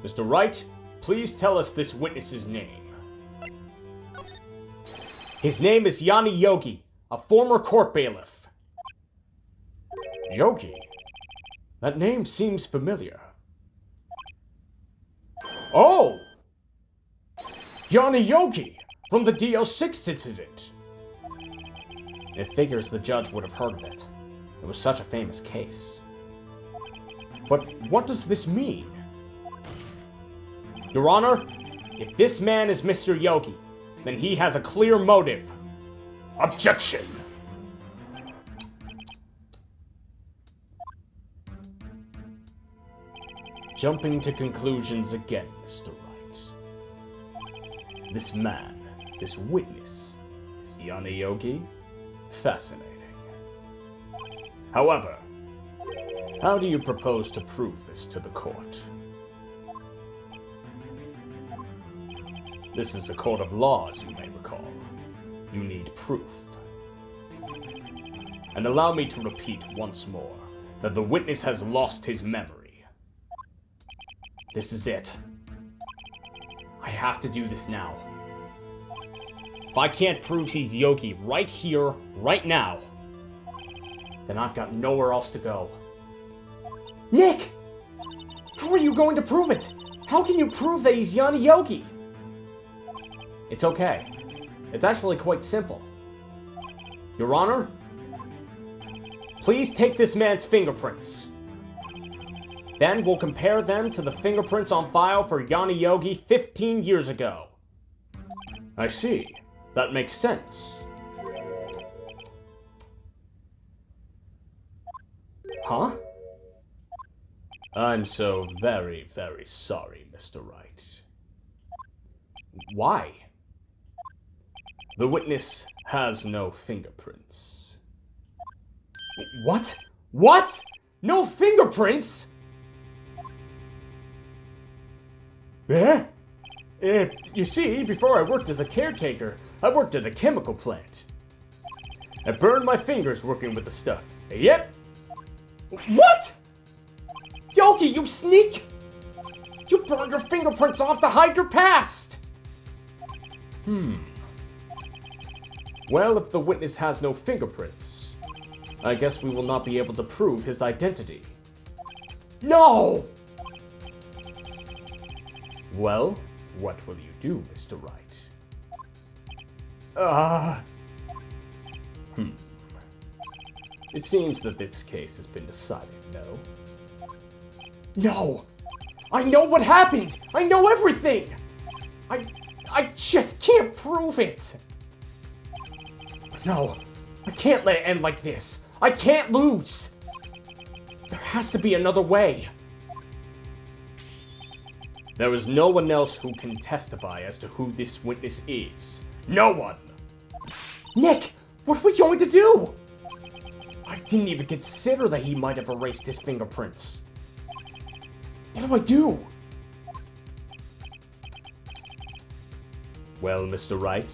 Mr. Wright, please tell us this witness's name. His name is Yanni Yogi, a former court bailiff. Yogi? That name seems familiar. Oh! Yanni Yogi, from the DL6 incident. It figures the judge would have heard of it. It was such a famous case. But what does this mean? Your Honor, if this man is Mr. Yogi, then he has a clear motive. Objection! Jumping to conclusions again, Mr. Wright. This man, this witness, is Yanni Yogi? Fascinating. However, how do you propose to prove this to the court? This is a court of laws, you may recall. You need proof. And allow me to repeat once more that the witness has lost his memory. This is it. I have to do this now. If I can't prove he's Yogi right here, right now, then I've got nowhere else to go. Nick! How are you going to prove it? How can you prove that he's Yanni Yogi? It's okay. It's actually quite simple. Your Honor, please take this man's fingerprints. Then we'll compare them to the fingerprints on file for Yanni Yogi 15 years ago. I see. That makes sense. Huh? I'm so very, very sorry, Mr. Wright. Why? The witness has no fingerprints. What? What? No fingerprints? Eh? You see, before I worked as a caretaker, I worked at a chemical plant. I burned my fingers working with the stuff. Yep. What? Yogi, you sneak! You burned your fingerprints off to hide your past! Well, if the witness has no fingerprints, I guess we will not be able to prove his identity. No! Well, what will you do, Mr. Wright? It seems that this case has been decided, no? No! I know what happened! I know everything! I just can't prove it! No, I can't let it end like this. I can't lose! There has to be another way. There is no one else who can testify as to who this witness is. No one! Nick, what are we going to do? I didn't even consider that he might have erased his fingerprints. What do I do? Well, Mr. Wright,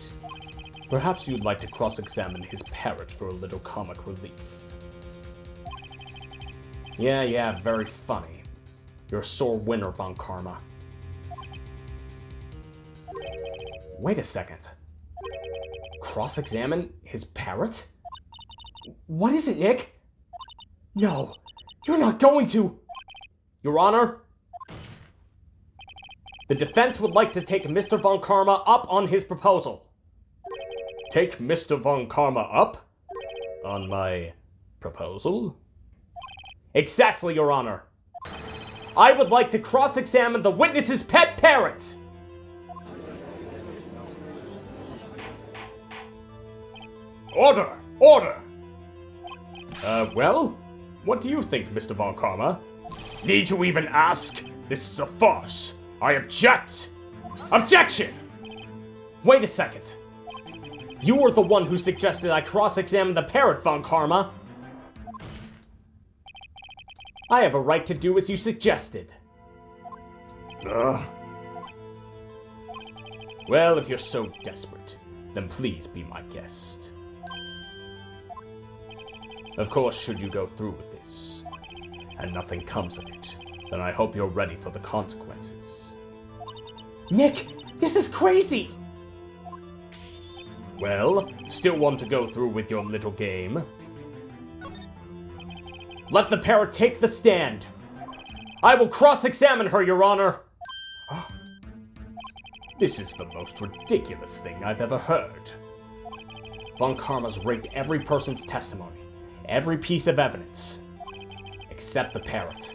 perhaps you'd like to cross-examine his parrot for a little comic relief. Yeah, very funny. You're a sore winner, Von Karma. Wait a second. Cross-examine his parrot? What is it, Nick? No, you're not going to. Your Honor, the defense would like to take Mr. Von Karma up on his proposal. Take Mr. Von Karma up? On my proposal? Exactly, Your Honor. I would like to cross-examine the witness's pet parrot. Order! Order! Well, what do you think, Mr. Von Karma? Need you even ask? This is a farce. I object! Objection! Wait a second. You were the one who suggested I cross-examine the parrot, Von Karma. I have a right to do as you suggested. Well, if you're so desperate, then please be my guest. Of course, should you go through with this, and nothing comes of it, Then I hope you're ready for the consequences. Nick, this is crazy! Well, still want to go through with your little game? Let the parrot take the stand. I will cross-examine her, Your Honor. This is the most ridiculous thing I've ever heard. Von Karma's rigged every person's testimony, every piece of evidence, except the parrot.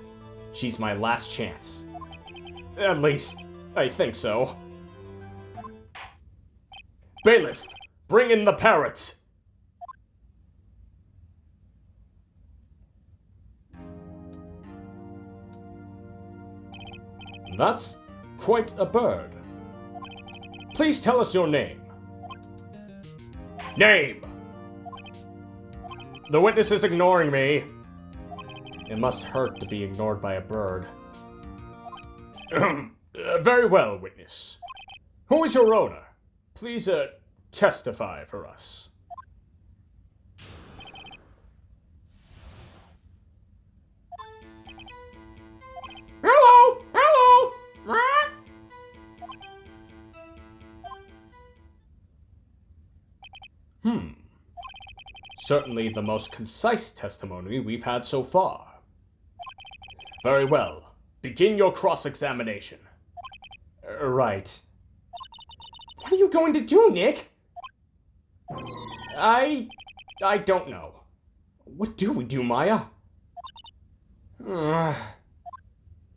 She's my last chance. At least, I think so. Bailiff, bring in the parrot! That's quite a bird. Please tell us your name. Name! The witness is ignoring me. It must hurt to be ignored by a bird. Very well, witness. Who is your owner? Please, testify for us. Hello! Hello! Certainly the most concise testimony we've had so far. Very well. Begin your cross-examination. Right. What are you going to do, Nick? I don't know. What do we do, Maya?